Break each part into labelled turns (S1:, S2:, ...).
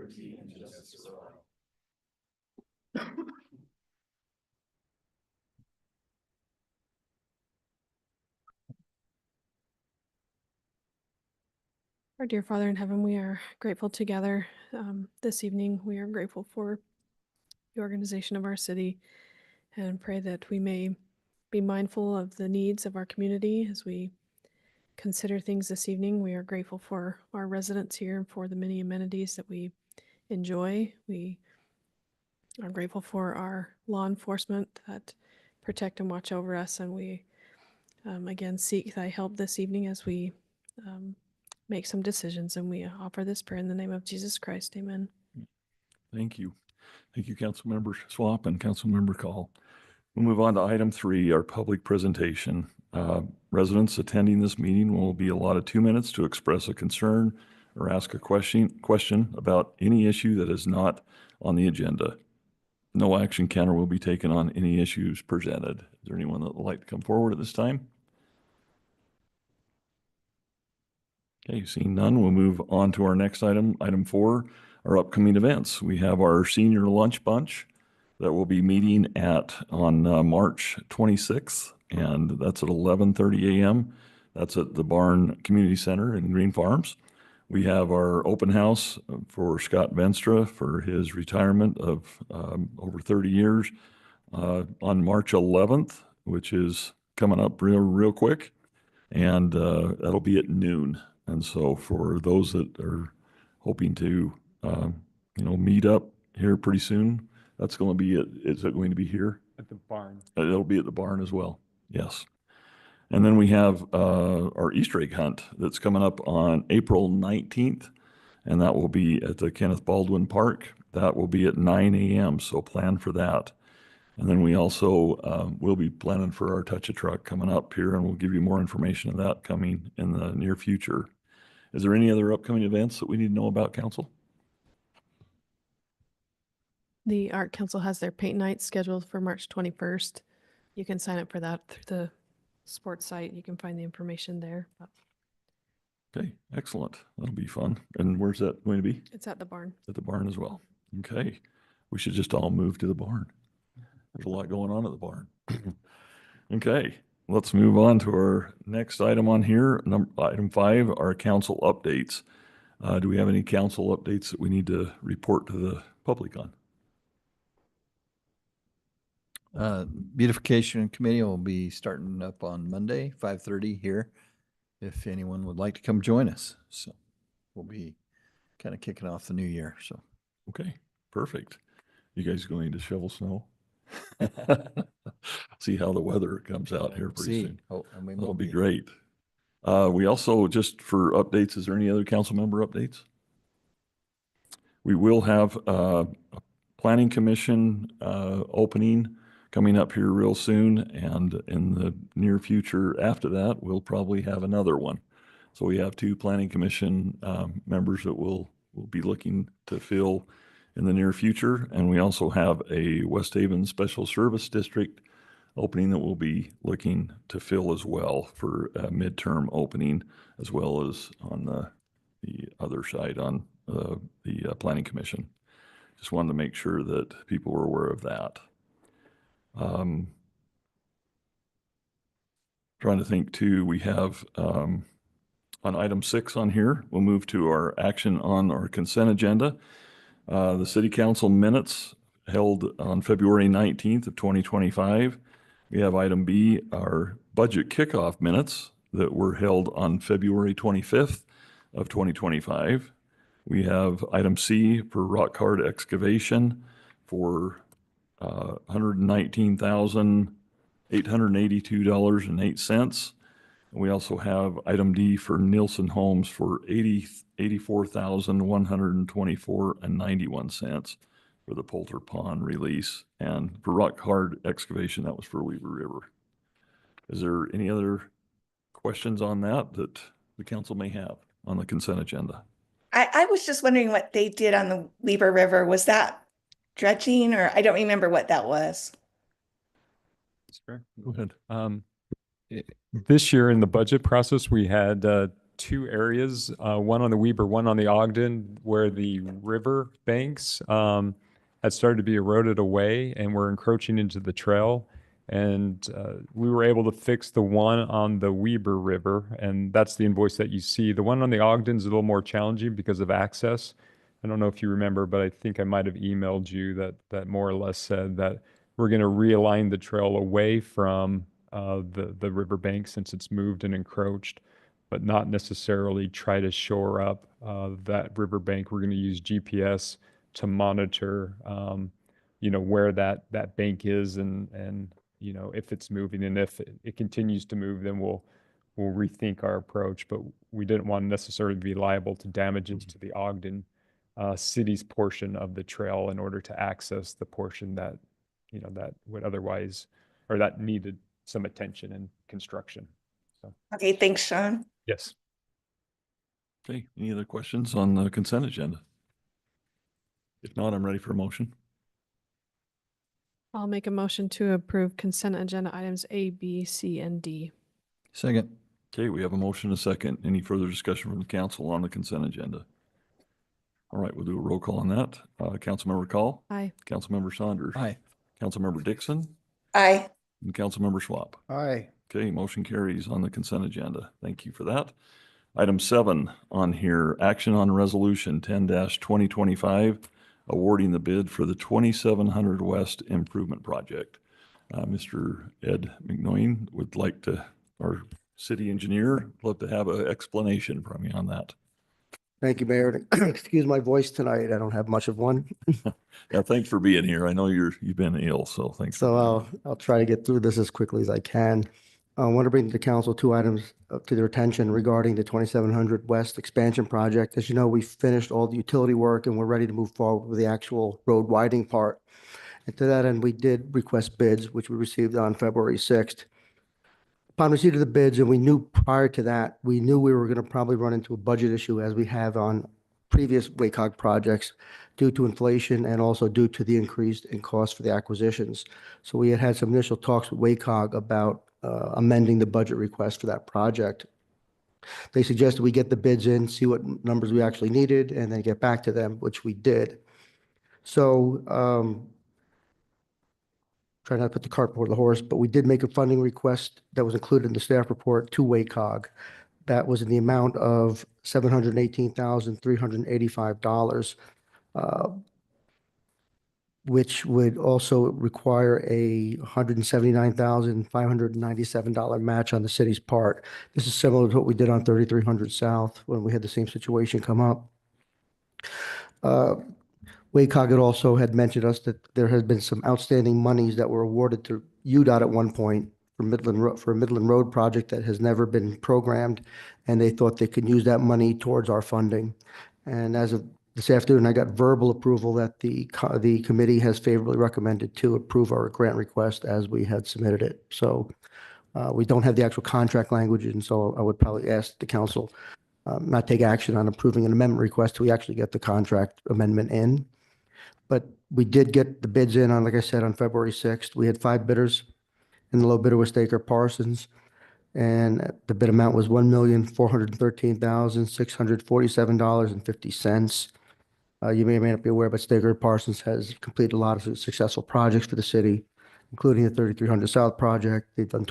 S1: liberty and justice for all.
S2: Our dear Father in heaven, we are grateful together this evening. We are grateful for the organization of our city and pray that we may be mindful of the needs of our community as we consider things this evening. We are grateful for our residents here and for the many amenities that we enjoy. We are grateful for our law enforcement that protect and watch over us. And we again seek thy help this evening as we make some decisions, and we offer this prayer in the name of Jesus Christ. Amen.
S3: Thank you. Thank you, Councilmember Swap and Councilmember Call. We'll move on to item 3, our public presentation. Residents attending this meeting will be allotted 2 minutes to express a concern or ask a question about any issue that is not on the agenda. No action can or will be taken on any issues presented. Is there anyone that would like to come forward at this time? Okay, seeing none, we'll move on to our next item, item 4, our upcoming events. We have our senior lunch bunch that will be meeting on March 26th, and that's at 11:30 a.m. That's at the Barn Community Center in Green Farms. We have our open house for Scott Venstra for his retirement of over 30 years on March 11th, which is coming up real quick, and that'll be at noon. And so for those that are hoping to, meet up here pretty soon, that's going to be it. Is it going to be here?
S4: At the barn.
S3: It'll be at the barn as well. Yes. And then we have our Easter egg hunt that's coming up on April 19th, and that will be at the Kenneth Baldwin Park. That will be at 9 a.m., so plan for that. And then we also will be planning for our Touch a Truck coming up here, and we'll give you more information of that coming in the near future. Is there any other upcoming events that we need to know about, Council?
S2: The Art Council has their paint night scheduled for March 21st. You can sign up for that through the sports site. You can find the information there.
S3: Okay, excellent. That'll be fun. And where's that going to be?
S2: It's at the barn.
S3: At the barn as well. Okay. We should just all move to the barn. There's a lot going on at the barn. Okay, let's move on to our next item on here. Item 5, our council updates. Do we have any council updates that we need to report to the public on?
S5: Beautification Committee will be starting up on Monday, 5:30 here, if anyone would like to come join us. So we'll be kind of kicking off the new year. So
S3: Okay, perfect. You guys going to shovel snow? See how the weather comes out here pretty soon.
S5: Oh, and we
S3: That'll
S5: will
S3: be great. We also, just for updates, is there any other council member updates? We will have a planning commission opening coming up here real soon, and in the near future after that, we'll probably have another one. So we have 2 planning commission members that we'll be looking to fill in the near future, and we also have a West Haven Special Service District opening that we'll be looking to fill as well for a midterm opening, as well as on the other side on the planning commission. Just wanted to make sure that people were aware of that. Trying to think too, we have on item 6 on here, we'll move to our action on our consent agenda. The city council minutes held on February 19th of 2025. We have item B, our budget kickoff minutes that were held on February 25th of 2025. We have item C for rock hard excavation for $119,882.08. We also have item D for Nielsen Homes for $84,124.91 for the Poulter Pond release. And for rock hard excavation, that was for Weaver River. Is there any other questions on that the council may have on the consent agenda?
S6: I was just wondering what they did on the Weaver River. Was that dredging, or I don't remember what that was?
S4: Sure.
S3: Go ahead.
S4: This year in the budget process, we had
S1: two areas, one on the Weber, one on the Ogden, where the river banks had started to be eroded away and were encroaching into the trail. And we were able to fix the one on the Weber River, and that's the invoice that you see. The one on the Ogden is a little more challenging because of access. I don't know if you remember, but I think I might have emailed you that more or less said that we're going to realign the trail away from the riverbank since it's moved and encroached, but not necessarily try to shore up that riverbank. We're going to use GPS to monitor, where that bank is and if it's moving, and if it continues to move, then we'll rethink our approach. But we didn't want to necessarily be liable to damages to the Ogden city's portion of the trail in order to access the portion that that would otherwise, or that needed some attention and construction. So,
S6: Okay, thanks, Sean.
S1: yes.
S3: Okay, any other questions on the consent agenda? If not, I'm ready for a motion.
S2: I'll make a motion to approve consent agenda items A, B, C, and D.
S5: Second.
S3: Okay, we have a motion and a second. Any further discussion from the council on the consent agenda? All right, we'll do a roll call on that. Councilmember Call,
S2: Aye.
S3: Councilmember Saunders,
S5: Aye.
S3: Councilmember Dixon,
S6: Aye.
S3: and Councilmember Schwab.
S5: Aye.
S3: Okay, motion carries on the consent agenda. Thank you for that. Item 7 on here, action on resolution 10-2025, awarding the bid for the 2700 West Improvement Project. Mr. Ed McNoyne would like to, our city engineer, love to have an explanation from you on that.
S4: Thank you, Mayor. Excuse my voice tonight. I don't have much of one.
S3: Yeah, thanks for being here. I know you've been ill, so thanks.
S4: So I'll try to get through this as quickly as I can. I want to bring to the council two items up to their attention regarding the 2700 West expansion project. As you know, we finished all the utility work and we're ready to move forward with the actual road widening part. And to that end, we did request bids, which we received on February 6th. Upon receipt of the bids, and we knew prior to that, we knew we were going to probably run into a budget issue as we have on previous WACOG projects due to inflation and also due to the increase in cost for the acquisitions. So we had some initial talks with WACOG about amending the budget request for that project. They suggested we get the bids in, see what numbers we actually needed, and then get back to them, which we did. So try not to put the cart before the horse, but we did make a funding request that was included in the staff report to WACOG. That was in the amount of $718,385, which would also require a $179,597 match on the city's part. This is similar to what we did on 3300 South when we had the same situation come up. WACOG had mentioned us that there has been some outstanding monies that were awarded to UDOT at one point for a Midland Road project that has never been programmed, and they thought they could use that money towards our funding. And as of this afternoon, I got verbal approval that the committee has favorably recommended to approve our grant request as we had submitted it. So we don't have the actual contract language, and so I would probably ask the council not take action on approving an amendment request till we actually get the contract amendment in. But we did get the bids in on, like I said, on February 6th. We had 5 bidders, and the low bidder was Staker Parsons. And the bid amount was $1,413,647.50. You may or may not be aware, but Staker Parsons has completed a lot of successful projects for the city, including the 3300 South project. They've done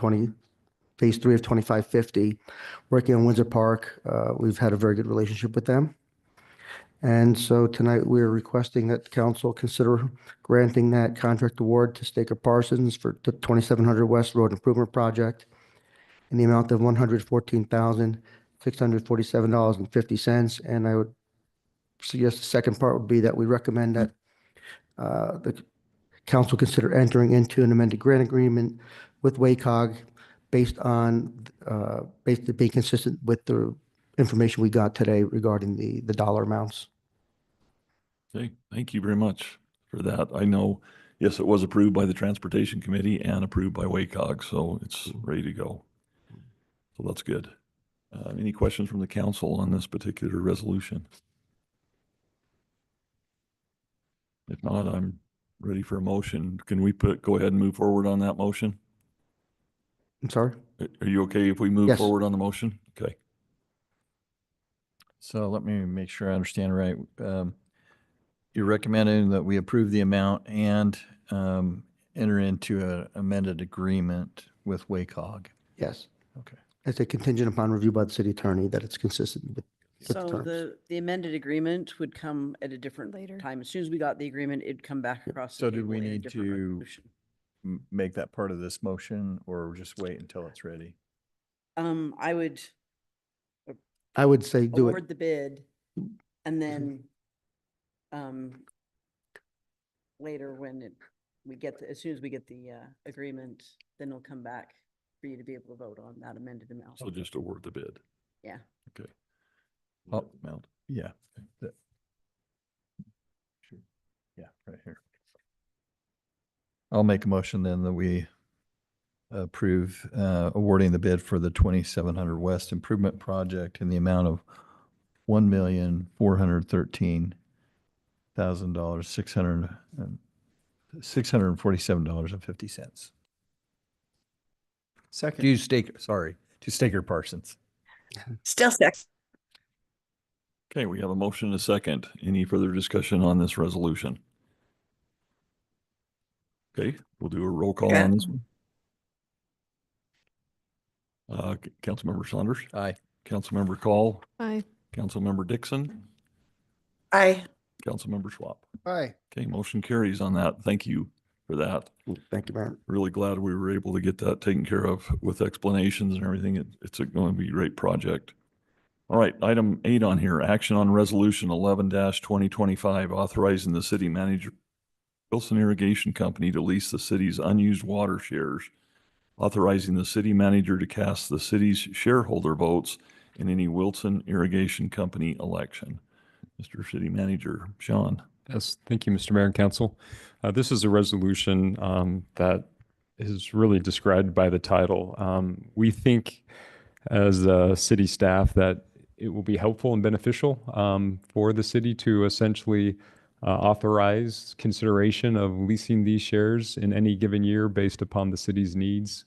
S4: phase 3 of 2550. Working on Windsor Park, we've had a very good relationship with them. And so tonight we're requesting that the council consider granting that contract award to Staker Parsons for the 2700 West Road Improvement Project in the amount of $114,647.50. And I would suggest the second part would be that we recommend that the council consider entering into an amended grant agreement with WACOG based on basically being consistent with the information we got today regarding the dollar amounts.
S3: Okay, thank you very much for that. I know, yes, it was approved by the Transportation Committee and approved by WACOG, so it's ready to go. So that's good. Any questions from the council on this particular resolution? If not, I'm ready for a motion. Can we go ahead and move forward on that motion?
S4: I'm sorry?
S3: Are you okay if we move
S4: Yes.
S3: forward on the motion? Okay.
S5: So let me make sure I understand right. You're recommending that we approve the amount and enter into an amended agreement with WACOG.
S4: Yes.
S5: Okay.
S4: It's a contingent upon review by the city attorney that it's consistent with the
S7: So
S4: terms.
S7: the amended agreement would come at a different
S2: Later.
S7: time. As soon as we got the agreement, it'd come back across. the
S5: So did
S7: table
S5: we
S7: in a
S5: need
S7: different
S5: to
S7: resolution.
S5: Make that part of this motion or just wait until it's ready?
S7: I would
S4: I would say do
S7: award
S4: it.
S7: the bid and then later when we get, as soon as we get the agreement, then it'll come back for you to be able to vote on that amended amount.
S3: So just award the bid.
S7: Yeah.
S3: Okay.
S5: Oh.
S3: Amount.
S5: Yeah. Sure. Yeah, right here. I'll make a motion then that we approve awarding the bid for the 2700 West Improvement Project in the amount of $1,413,000, $647.50.
S8: Second.
S5: To Staker Parsons.
S6: Still sick.
S3: Okay, we have a motion and a second. Any further discussion on this resolution? Okay, we'll do a roll call
S6: Yeah.
S3: on this one. Councilmember Saunders,
S5: Aye.
S3: Councilmember Call,
S2: Aye.
S3: Councilmember Dixon,
S6: Aye.
S3: Councilmember Schwab.
S8: Aye.
S3: Okay, motion carries on that. Thank you for that.
S4: Thank you, Mayor.
S3: Really glad we were able to get that taken care of with explanations and everything. It's going to be a great project. All right, item 8 on here, action on resolution 11-2025, authorizing the city manager, Wilson Irrigation Company, to lease the city's unused water shares, authorizing the city manager to cast the city's shareholder votes in any Wilson Irrigation Company election. Mr. City Manager, Sean.
S1: Yes, thank you, Mr. Mayor and Council. This is a resolution that is really described by the title. We think as city staff that it will be helpful and beneficial for the city to essentially authorize consideration of leasing these shares in any given year based upon the city's needs.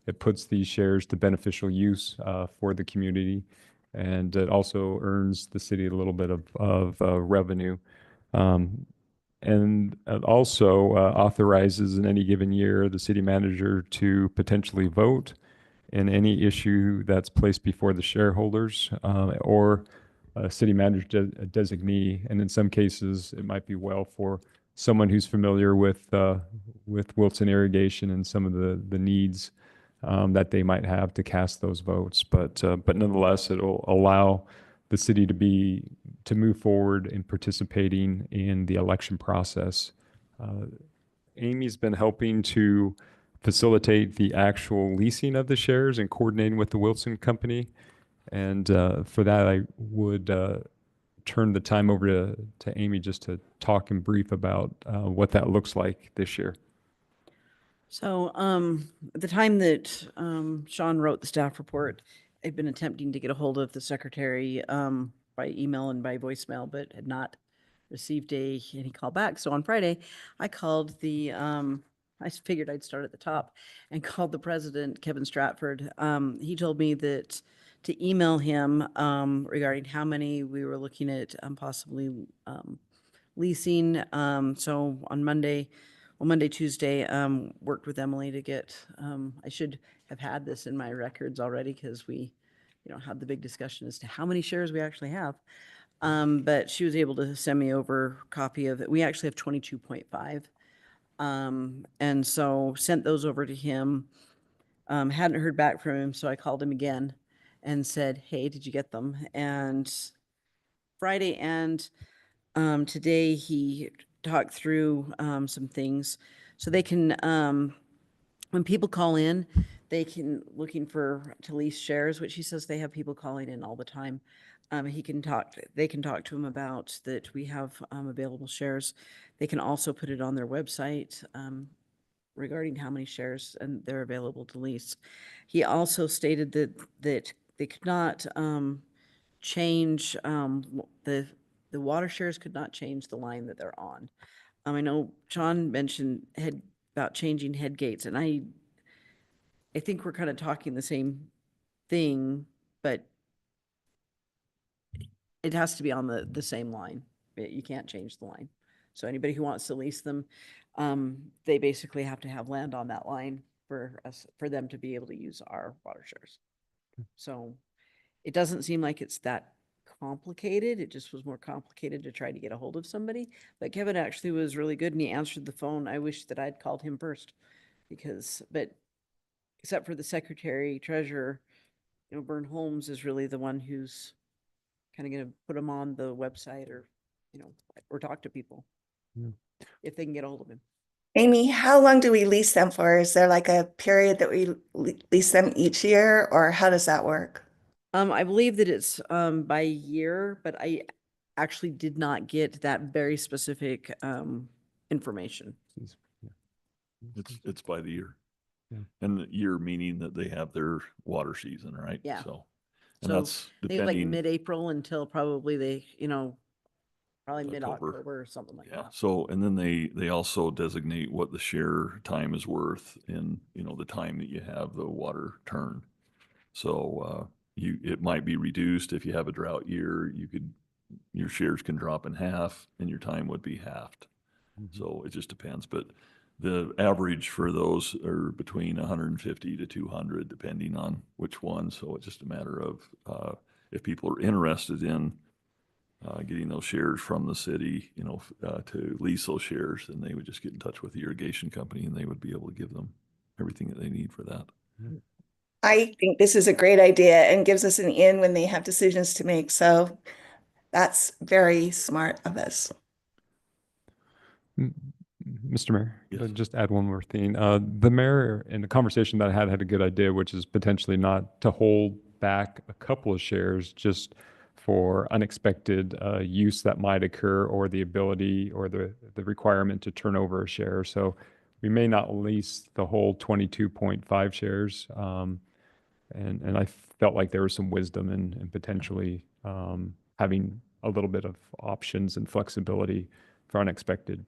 S1: It puts these shares to beneficial use for the community, and it also earns the city a little bit of revenue. And it also authorizes in any given year the city manager to potentially vote in any issue that's placed before the shareholders or a city manager designee. And in some cases, it might be well for someone who's familiar with Wilson Irrigation and some of the needs that they might have to cast those votes. But nonetheless, it'll allow the city to move forward in participating in the election process. Amy's been helping to facilitate the actual leasing of the shares and coordinating with the Wilson Company. And for that, I would turn the time over to Amy just to talk in brief about what that looks like this year.
S7: So at the time that Sean wrote the staff report, I'd been attempting to get a hold of the secretary by email and by voicemail, but had not received any call back. So on Friday, I called I figured I'd start at the top and called the president, Kevin Stratford. He told me that to email him regarding how many we were looking at possibly leasing. So on Monday, Tuesday, worked with Emily to get, I should have had this in my records already because we, had the big discussion as to how many shares we actually have. But she was able to send me over a copy of it. We actually have 22.5. And so sent those over to him. Hadn't heard back from him, so I called him again and said, hey, did you get them? And Friday and today he talked through some things. So they can, when people call in, they can to lease shares, which he says they have people calling in all the time. They can talk to him about that we have available shares. They can also put it on their website regarding how many shares and they're available to lease. He also stated that they could not change the water shares could not change the line that they're on. I know John mentioned about changing head gates, and I think we're kind of talking the same thing, but it has to be on the same line. You can't change the line. So anybody who wants to lease them, they basically have to have land on that line for us, for them to be able to use our water shares. So it doesn't seem like it's that complicated. It just was more complicated to try to get a hold of somebody. But Kevin actually was really good and he answered the phone. I wish that I'd called him first but except for the secretary treasurer, Bern Holmes is really the one who's kind of going to put them on the website or talk to people
S1: Yeah.
S7: if they can get a hold of him.
S6: Amy, how long do we lease them for? Is there like a period that we lease them each year, or how does that work?
S7: I believe that it's by year, but I actually did not get that very specific information.
S3: It's by the year.
S1: Yeah.
S3: And the year meaning that they have their water season, right?
S7: Yeah.
S3: So, and
S7: So
S3: that's
S7: they have like
S3: depending.
S7: mid-April until probably probably
S3: October.
S7: mid-October or something like
S3: Yeah,
S7: that.
S3: so, and then they also designate what the share time is worth in, the time that you have the water turn. So, it might be reduced if you have a drought year, your shares can drop in half and your time would be halved. So it just depends, but the average for those are between 150 to 200, depending on which one. So it's just a matter of, if people are interested in, getting those shares from the city, to lease those shares, then they would just get in touch with the irrigation company and they would be able to give them everything that they need for that.
S6: I think this is a great idea and gives us an in when they have decisions to make. So that's very smart of us.
S1: Mr. Mayor,
S3: Yes.
S1: just add one more thing. The mayor in the conversation that I had a good idea, which is potentially not to hold back a couple of shares just for unexpected use that might occur or the ability or the requirement to turn over a share. So we may not lease the whole 22.5 shares. And I felt like there was some wisdom in potentially having a little bit of options and flexibility for unexpected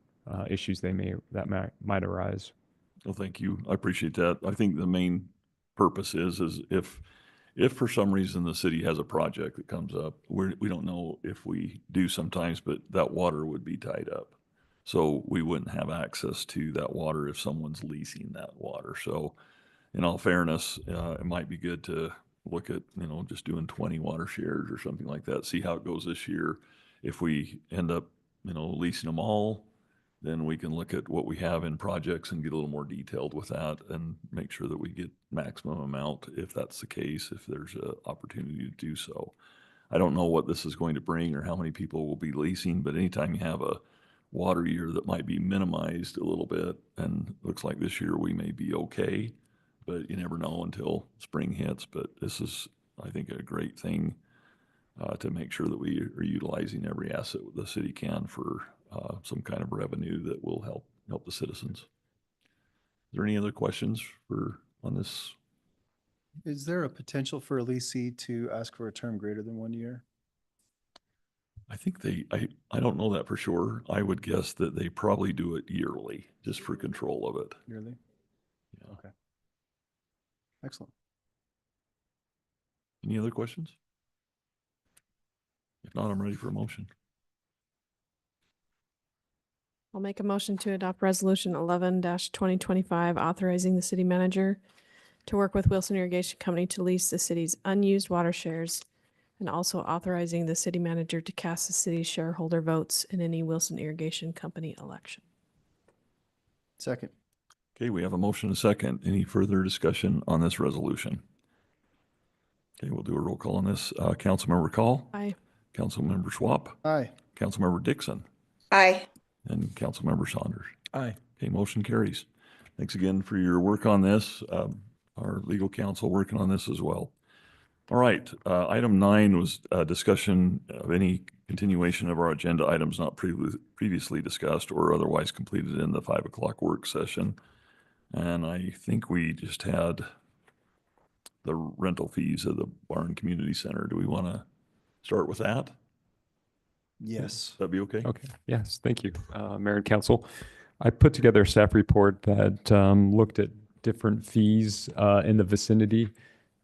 S1: issues that might arise.
S3: Well, thank you. I appreciate that. I think the main purpose is if for some reason the city has a project that comes up, we don't know if we do sometimes, but that water would be tied up. So we wouldn't have access to that water if someone's leasing that water. So in all fairness, it might be good to look at, just doing 20 water shares or something like that, see how it goes this year. If we end up, leasing them all, then we can look at what we have in projects and get a little more detailed with that and make sure that we get maximum amount if that's the case, if there's an opportunity to do so. I don't know what this is going to bring or how many people will be leasing, but anytime you have a water year that might be minimized a little bit, and looks like this year we may be okay, but you never know until spring hits. But this is, I think, a great thing to make sure that we are utilizing every asset the city can for some kind of revenue that will help the citizens. Is there any other questions on this?
S8: Is there a potential for a leasee to ask for a term greater than 1 year?
S3: I think I don't know that for sure. I would guess that they probably do it yearly, just for control of it.
S8: Yearly?
S3: Yeah.
S8: Okay. Excellent.
S3: Any other questions? If not, I'm ready for a motion.
S2: I'll make a motion to adopt Resolution 11-2025, authorizing the city manager to work with Wilson Irrigation Company to lease the city's unused water shares, and also authorizing the city manager to cast the city's shareholder votes in any Wilson Irrigation Company election.
S8: Second.
S3: Okay, we have a motion and a second. Any further discussion on this resolution? Okay, we'll do a roll call on this. Councilmember Call,
S2: Aye.
S3: Councilmember Schwab,
S8: Aye.
S3: Councilmember Dixon,
S6: Aye.
S3: and Councilmember Saunders.
S5: Aye.
S3: Okay, motion carries. Thanks again for your work on this. Our legal counsel working on this as well. All right, item 9 was discussion of any continuation of our agenda items not previously discussed or otherwise completed in the 5 o'clock work session. And I think we just had the rental fees of the Barn Community Center. Do we want to start with that?
S8: Yes.
S3: That'd be okay?
S1: Okay, yes, thank you, Mayor and Council. I put together a staff report that looked at different fees in the vicinity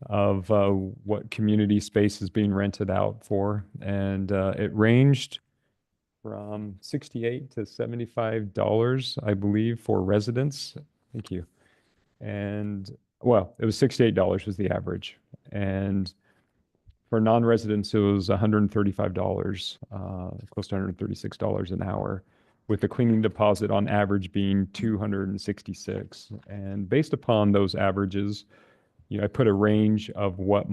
S1: of what community space is being rented out for. And it ranged from $68 to $75, I believe, for residents. Thank you. And well, it was $68 was the average. And for non-residents, it was $135, close to $136 an hour, with the cleaning deposit on average being $266. And based upon those averages, I put a range of what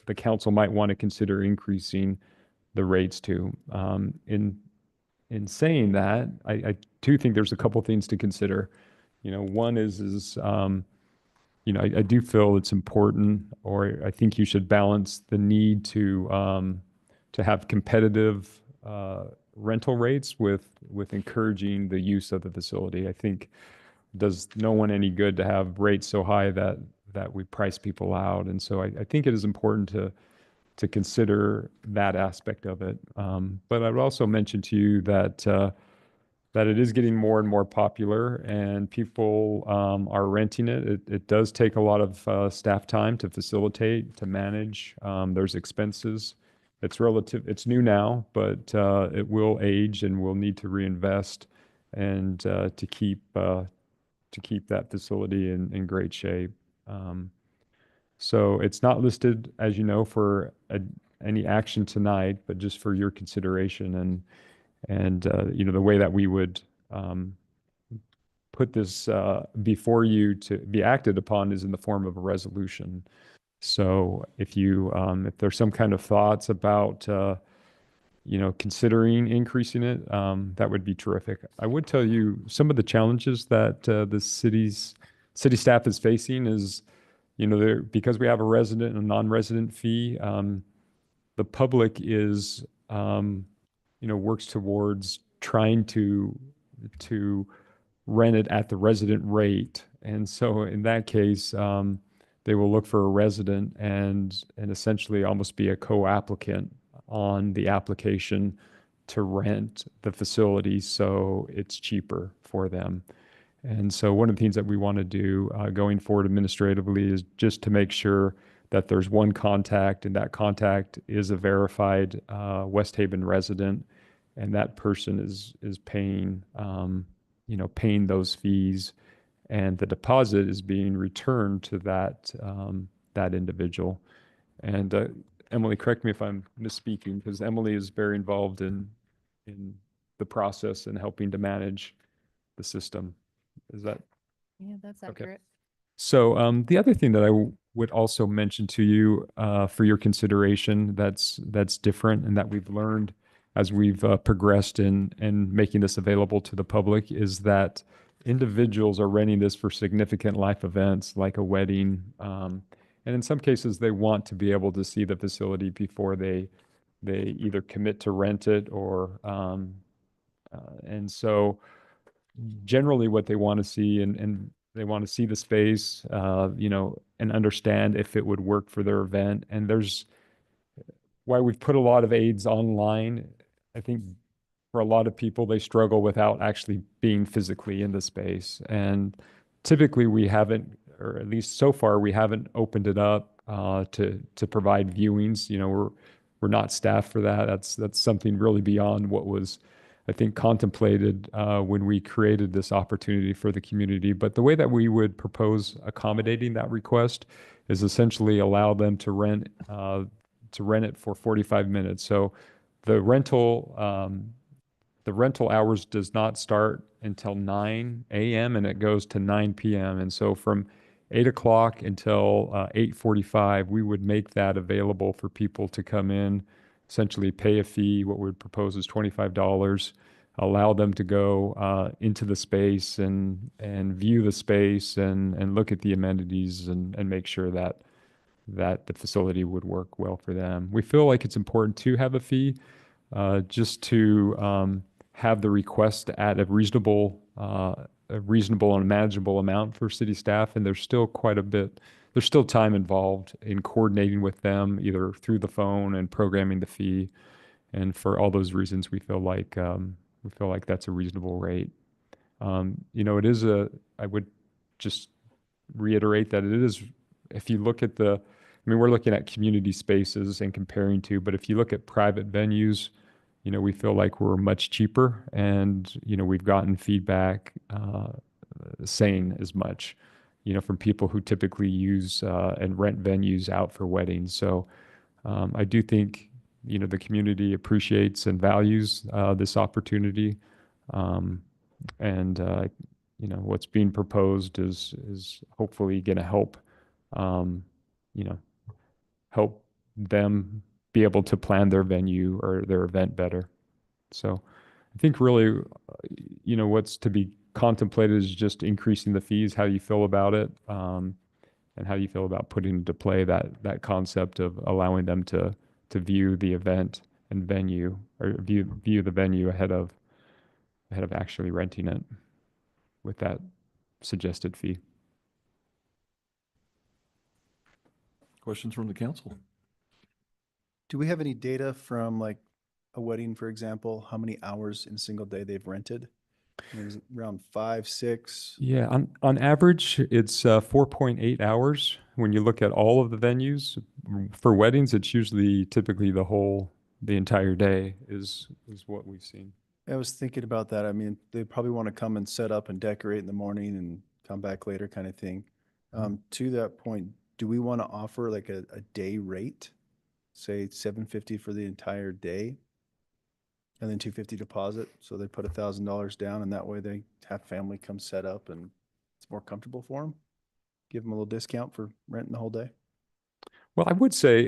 S1: the council might want to consider increasing the rates to. In saying that, I do think there's a couple things to consider. One is I do feel it's important, or I think you should balance the need to have competitive rental rates with encouraging the use of the facility. I think it does no one any good to have rates so high that we price people out. And so I think it is important to consider that aspect of it. But I would also mention to you that it is getting more and more popular, and people are renting it. It does take a lot of staff time to facilitate, to manage. There's expenses. It's new now, but it will age, and we'll need to reinvest and to keep that facility in great shape. So it's not listed, as you know, for any action tonight, but just for your consideration and the way that we would put this before you to be acted upon is in the form of a resolution. So if there's some kind of thoughts about considering increasing it, that would be terrific. I would tell you some of the challenges that the city staff is facing is, because we have a resident and a non-resident fee, the public is works towards trying to rent it at the resident rate. And so in that case, they will look for a resident and essentially almost be a co-applicant on the application to rent the facility, so it's cheaper for them. And so one of the things that we want to do going forward administratively is just to make sure that there's one contact, and that contact is a verified West Haven resident, and that person is paying paying those fees, and the deposit is being returned to that individual. And Emily, correct me if I'm misspeaking, because Emily is very involved in the process and helping to manage the system. Is that?
S9: Yeah, that's
S1: Okay.
S9: accurate.
S1: So the other thing that I would also mention to you for your consideration that's different and that we've learned as we've progressed in making this available to the public is that individuals are renting this for significant life events like a wedding. And in some cases, they want to be able to see the facility before they either commit to rent it or and so generally what they want to see and they want to see the space, and understand if it would work for their event. And there's why we've put a lot of aids online. I think for a lot of people, they struggle without actually being physically in the space. And typically we haven't, or at least so far, we haven't opened it up to provide viewings. We're not staffed for that. That's something really beyond what was, I think, contemplated when we created this opportunity for the community. But the way that we would propose accommodating that request is essentially allow them to rent it for 45 minutes. So the rental hours does not start until 9 a.m. and it goes to 9 p.m. And so from 8 o'clock until 8:45, we would make that available for people to come in, essentially pay a fee. What we would propose is $25, allow them to go into the space and view the space and look at the amenities and make sure that the facility would work well for them. We feel like it's important to have a fee just to have the request at a reasonable and manageable amount for city staff. And there's still time involved in coordinating with them, either through the phone and programming the fee. And for all those reasons, we feel like that's a reasonable rate. I would just reiterate that it is if you look at I mean, we're looking at community spaces and comparing to, but if you look at private venues, we feel like we're much cheaper, and, we've gotten feedback saying as much, from people who typically use and rent venues out for weddings. So I do think, the community appreciates and values this opportunity. And what's being proposed is hopefully going to help, you know, help them be able to plan their venue or their event better. So I think really, what's to be contemplated is just increasing the fees. How do you feel about it? And how do you feel about putting into play that concept of allowing them to view the event and venue, or view the venue ahead of actually renting it with that suggested fee?
S3: Questions from the council?
S8: Do we have any data from like a wedding, for example, how many hours in a single day they've rented? I mean, is it around 5, 6?
S1: Yeah, on average, it's 4.8 hours. When you look at all of the venues for weddings, it's usually typically the entire day is what we've seen.
S8: I was thinking about that. I mean, they probably want to come and set up and decorate in the morning and come back later kind of thing. To that point, do we want to offer like a day rate? Say $750 for the entire day and then $250 deposit. So they put $1,000 down, and that way they have family come set up and it's more comfortable for them. Give them a little discount for renting the whole day.
S1: Well, I would say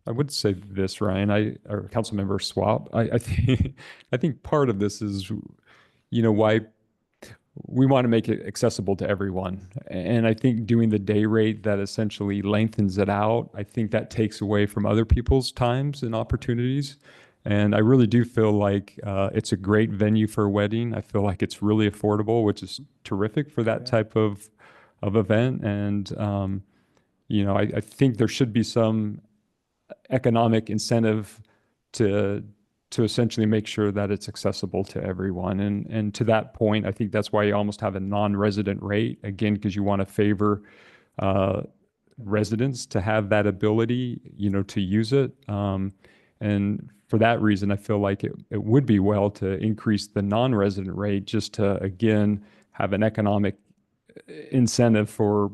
S1: this, Ryan, or Councilmember Swap. I think part of this is, why we want to make it accessible to everyone. And I think doing the day rate that essentially lengthens it out, I think that takes away from other people's times and opportunities. And I really do feel like it's a great venue for a wedding. I feel like it's really affordable, which is terrific for that type of event. And, I think there should be some economic incentive to essentially make sure that it's accessible to everyone. And to that point, I think that's why you almost have a non-resident rate, again, because you want to favor residents to have that ability, to use it. And for that reason, I feel like it would be well to increase the non-resident rate, just to, again, have an economic incentive for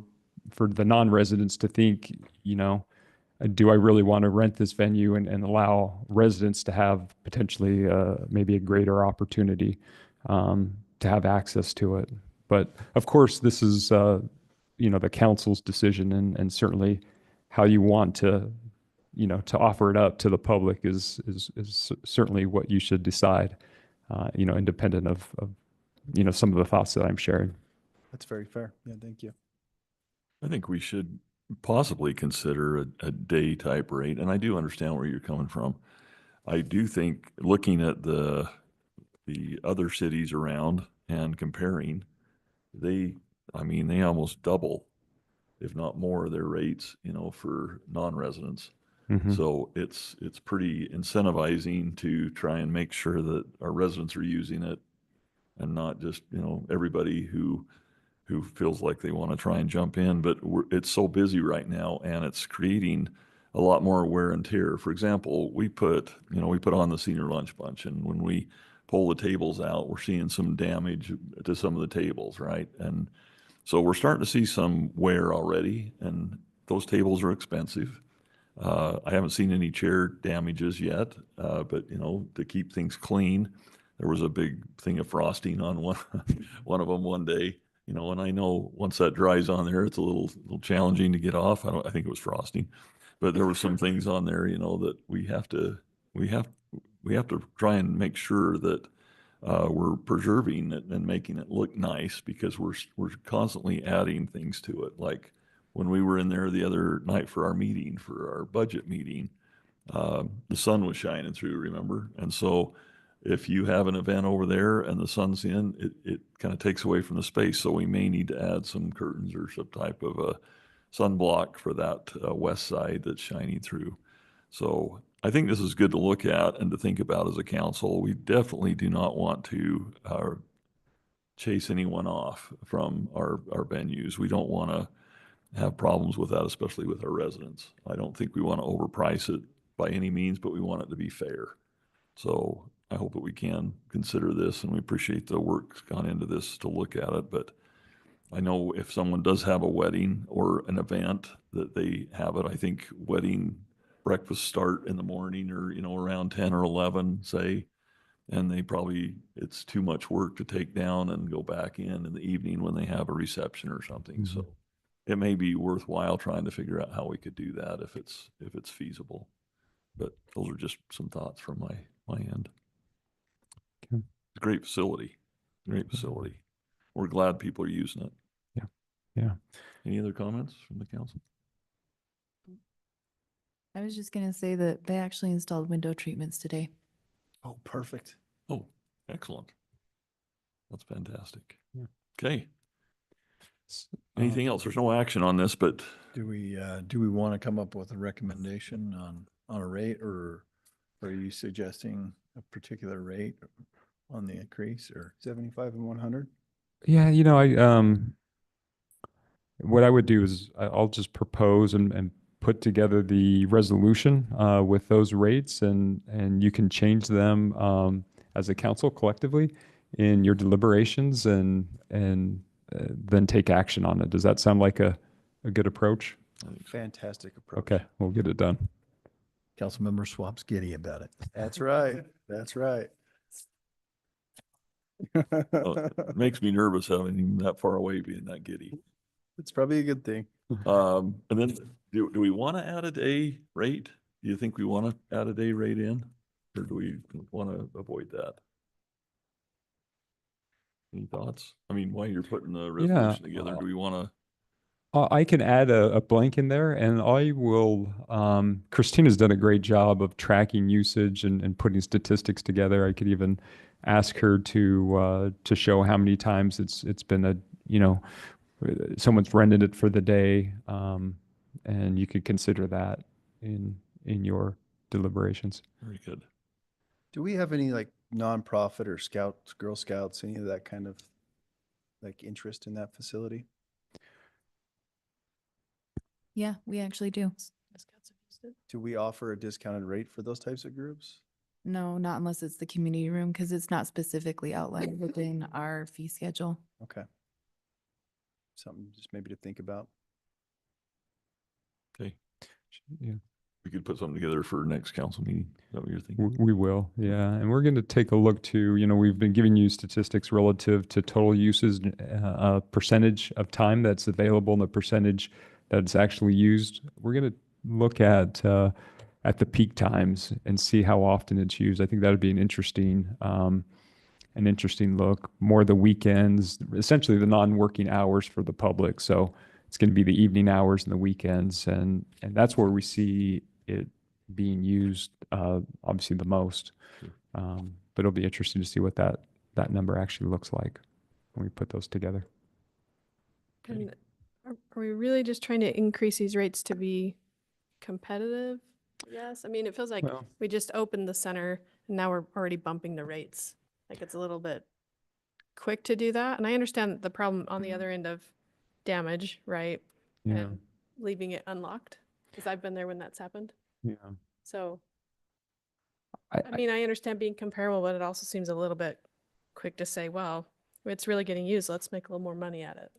S1: the non-residents to think, do I really want to rent this venue, and allow residents to have potentially maybe a greater opportunity to have access to it. But of course, this is, the council's decision, and certainly how you want to offer it up to the public is certainly what you should decide, independent of some of the thoughts that I'm sharing.
S8: That's very fair. Yeah, thank you.
S3: I think we should possibly consider a day type rate, and I do understand where you're coming from. I do think looking at the other cities around and comparing, they almost double, if not more, their rates, for non-residents.
S1: Mhm.
S3: So it's pretty incentivizing to try and make sure that our residents are using it, and not just, everybody who feels like they want to try and jump in. But it's so busy right now, and it's creating a lot more wear and tear. For example, we put on the senior lunch bunch, and when we pull the tables out, we're seeing some damage to some of the tables, right? And so we're starting to see some wear already, and those tables are expensive. I haven't seen any chair damages yet, but to keep things clean, there was a big thing of frosting on one of them one day. And I know once that dries on there, it's a little challenging to get off. I think it was frosting, but there were some things on there, that we have to try and make sure that we're preserving it and making it look nice, because we're constantly adding things to it. Like when we were in there the other night for our budget meeting, the sun was shining through, remember? And so if you have an event over there and the sun's in, it kind of takes away from the space. So we may need to add some curtains or some type of a sunblock for that west side that's shining through. So I think this is good to look at and to think about as a council. We definitely do not want to chase anyone off from our venues. We don't want to have problems with that, especially with our residents. I don't think we want to overprice it by any means, but we want it to be fair. So I hope that we can consider this, and we appreciate the work that's gone into this to look at it. But I know if someone does have a wedding or an event that they have it, I think wedding breakfast start in the morning or, around 10 or 11, say, and it's too much work to take down and go back in the evening when they have a reception or something. So it may be worthwhile trying to figure out how we could do that if it's feasible. But those are just some thoughts from my end.
S1: Okay.
S3: It's a great facility, great facility. We're glad people are using it.
S1: Yeah.
S3: Any other comments from the council?
S9: I was just gonna say that they actually installed window treatments today.
S8: Oh, perfect.
S3: Oh, excellent. That's fantastic.
S1: Yeah.
S3: Okay.
S1: S-
S3: Anything else? There's no action on this, but
S5: Do we want to come up with a recommendation on a rate, or are you suggesting a particular rate on the increase, or?
S8: 75 and 100?
S1: Yeah, what I would do is I'll just propose and put together the resolution with those rates, and you can change them as a council collectively in your deliberations, and then take action on it. Does that sound like a good approach?
S8: Fantastic approach.
S1: Okay, we'll get it done.
S5: Councilmember Swap's giddy about it.
S8: That's right. That's right.
S3: it makes me nervous having him that far away being that giddy.
S8: It's probably a good thing.
S3: And then do we want to add a day rate? Do you think we want to add a day rate in? Or do we want to avoid that? Any thoughts? I mean, while you're putting the resolution together, do we want to?
S1: I can add a blank in there, and I will, Christina's done a great job of tracking usage and putting statistics together. I could even ask her to show how many times it's been someone's rented it for the day, and you could consider that in your deliberations.
S3: Very good.
S8: Do we have any like nonprofit or Scouts, Girl Scouts, any of that kind of like interest in that facility?
S9: Yeah, we actually do.
S8: Do we offer a discounted rate for those types of groups?
S9: No, not unless it's the community room, because it's not specifically outlined within our fee schedule.
S8: Okay. Something just maybe to think about.
S3: Okay.
S1: Yeah.
S3: We could put something together for next council meeting. Is that what you're thinking?
S1: We will, yeah. And we're going to take a look to, we've been giving you statistics relative to total uses, percentage of time that's available and the percentage that's actually used. We're going to look at the peak times and see how often it's used. I think that'd be an interesting look. More the weekends, essentially the non-working hours for the public. So it's going to be the evening hours and the weekends, and that's where we see it being used, obviously the most. But it'll be interesting to see what that number actually looks like when we put those together.
S2: And are we really just trying to increase these rates to be competitive? Yes, I mean, it feels like
S1: Well-
S2: we just opened the center and now we're already bumping the rates. Like it's a little bit quick to do that. And I understand the problem on the other end of damage, right?
S1: Yeah,
S2: And leaving it unlocked, because I've been there when that's happened.
S1: yeah.
S2: So,
S1: I-
S2: I mean, I understand being comparable, but it also seems a little bit quick to say, well, it's really getting used. Let's make a little more money at it.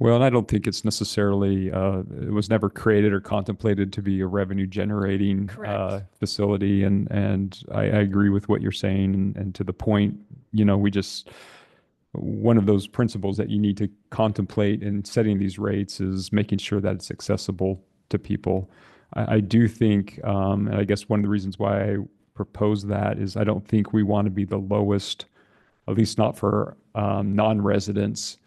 S1: Well, and I don't think it's necessarily, it was never created or contemplated to be a revenue generating
S2: Correct.
S1: facility. And I agree with what you're saying. And to the point, one of those principles that you need to contemplate in setting these rates is making sure that it's accessible to people. I do think, and I guess one of the reasons why I propose that is I don't think we want to be the lowest, at least not for non-residents,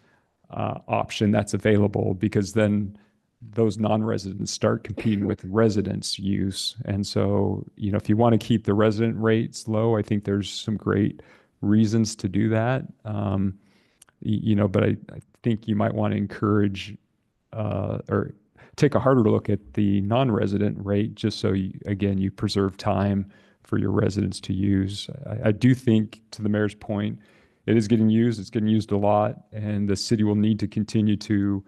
S1: option that's available, because then those non-residents start competing with residents' use. And so, if you want to keep the resident rates low, I think there's some great reasons to do that. But I think you might want to encourage or take a harder look at the non-resident rate, just so you preserve time for your residents to use. I do think, to the mayor's point, it is getting used. It's getting used a lot, and the city will need to continue to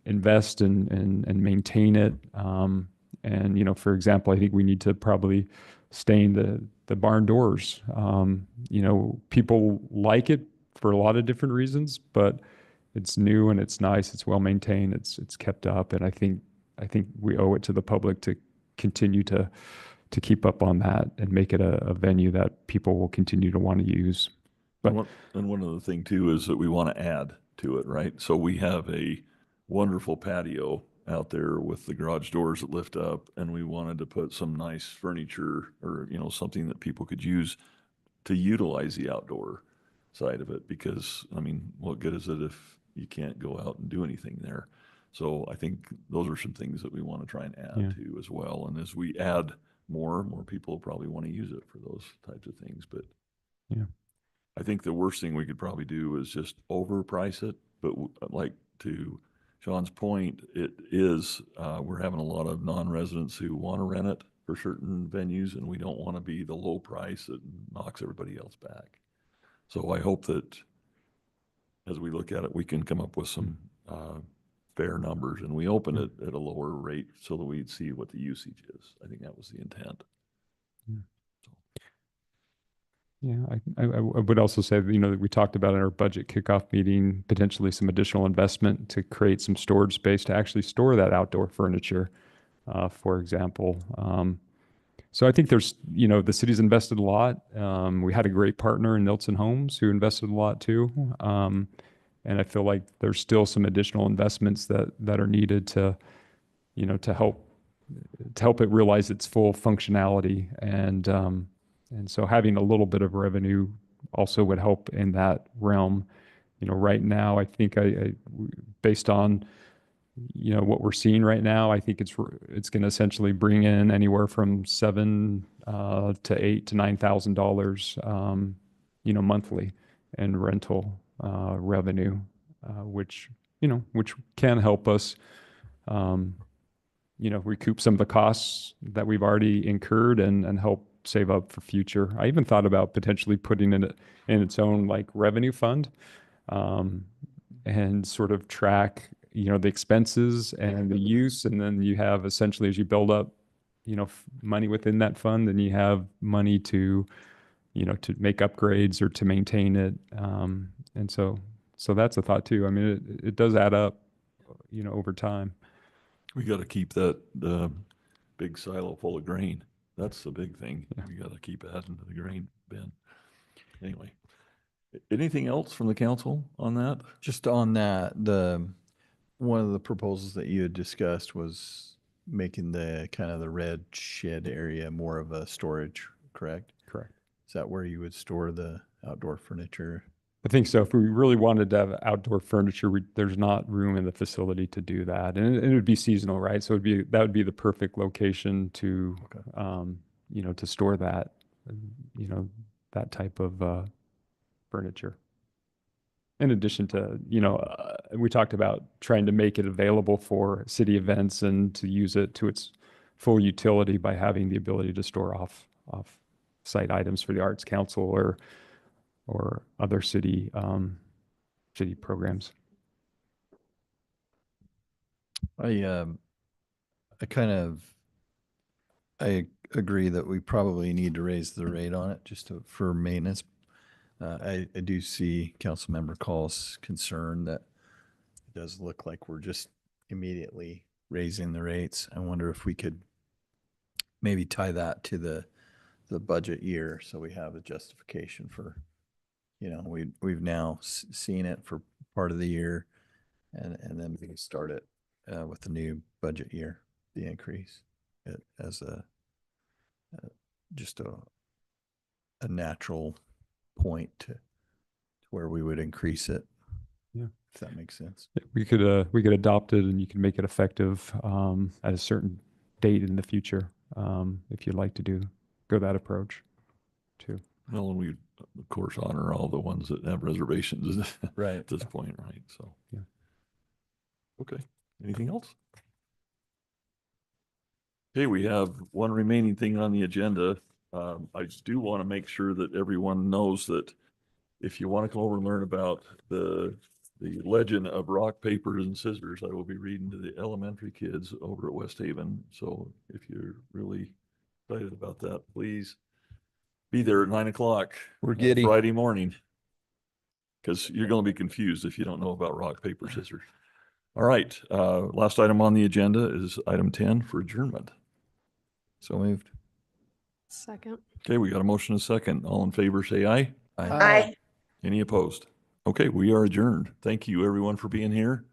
S1: invest and maintain it. And, you know, for example, I think we need to probably stain the barn doors. You know, people like it for a lot of different reasons, but it's new and it's nice, it's well maintained, it's kept up. And I think we owe it to the public to continue to keep up on that and make it a venue that people will continue to want to use. But
S3: And one other thing too is that we want to add to it, right? So we have a wonderful patio out there with the garage doors that lift up, and we wanted to put some nice furniture or, you know, something that people could use to utilize the outdoor side of it, because, I mean, what good is it if you can't go out and do anything there? So I think those are some things that we want to try and add
S1: Yeah.
S3: to as well. And as we add more people will probably want to use it for those types of things. But
S1: Yeah.
S3: I think the worst thing we could probably do is just overprice it. But like to Sean's point, it is, we're having a lot of non-residents who want to rent it for certain venues, and we don't want to be the low price that knocks everybody else back. So I hope that as we look at it, we can come up with some fair numbers, and we open it at a lower rate so that we'd see what the usage is. I think that was the intent.
S1: Yeah, I would also say, you know, that we talked about in our budget kickoff meeting, potentially some additional investment to create some storage space to actually store that outdoor furniture, for example. So I think there's, you know, the city's invested a lot. We had a great partner in Nilsson Homes who invested a lot too. And I feel like there's still some additional investments that are needed to, you know, to help it realize its full functionality. And so having a little bit of revenue also would help in that realm. You know, right now, I think based on, you know, what we're seeing right now, I think it's going to essentially bring in anywhere from $7,000 to $8,000 to $9,000, you know, monthly in rental revenue, which can help us, you know, recoup some of the costs that we've already incurred and help save up for future. I even thought about potentially putting it in its own like revenue fund, and sort of track, you know, the expenses and the use. And then you have essentially, as you build up, you know, money within that fund, then you have money to, you know, to make upgrades or to maintain it. And so that's a thought too. I mean, it does add up, you know, over time.
S3: We got to keep that big silo full of grain. That's the big thing.
S1: Yeah.
S3: We got to keep adding to the grain bin. Anyway, anything else from the council on that?
S5: Just on that, one of the proposals that you had discussed was making the kind of the red shed area more of a storage, correct?
S1: Correct.
S5: Is that where you would store the outdoor furniture?
S1: I think so. If we really wanted to have outdoor furniture, there's not room in the facility to do that, and it would be seasonal, right? So that would be the perfect location to, you know, to store that, you know, that type of furniture. In addition to, you know, we talked about trying to make it available for city events and to use it to its full utility by having the ability to store off-site items for the Arts Council or other city programs.
S5: I agree that we probably need to raise the rate on it for maintenance. I do see Councilmember Call's concern that it does look like we're just immediately raising the rates. I wonder if we could maybe tie that to the budget year so we have a justification for, you know, we've now seen it for part of the year, and then we can start it with the new budget year, the increase as just a natural point to where we would increase it.
S1: Yeah.
S5: If that makes sense.
S1: We could adopt it, and you can make it effective at a certain date in the future, if you'd like to go that approach too.
S3: Well, and we, of course, honor all the ones that have reservations
S5: Right.
S3: at this point, right? So,
S1: Yeah.
S3: Okay. Anything else? Okay, we have one remaining thing on the agenda. I just do want to make sure that everyone knows that if you want to come over and learn about the The Legend of Rock, Paper, and Scissors. I will be reading to the elementary kids over at West Haven. So if you're really excited about that, please be there at 9 o'clock.
S5: We're
S3: on
S5: giddy.
S3: Friday morning. Because you're going to be confused if you don't know about rock, paper, scissors. All right, last item on the agenda is item 10 for adjournment.
S5: So moved.
S2: Second.
S3: Okay, we got a motion and a second. All in favor, say aye.
S6: Aye.
S3: Any opposed? Okay, we are adjourned. Thank you, everyone, for being here.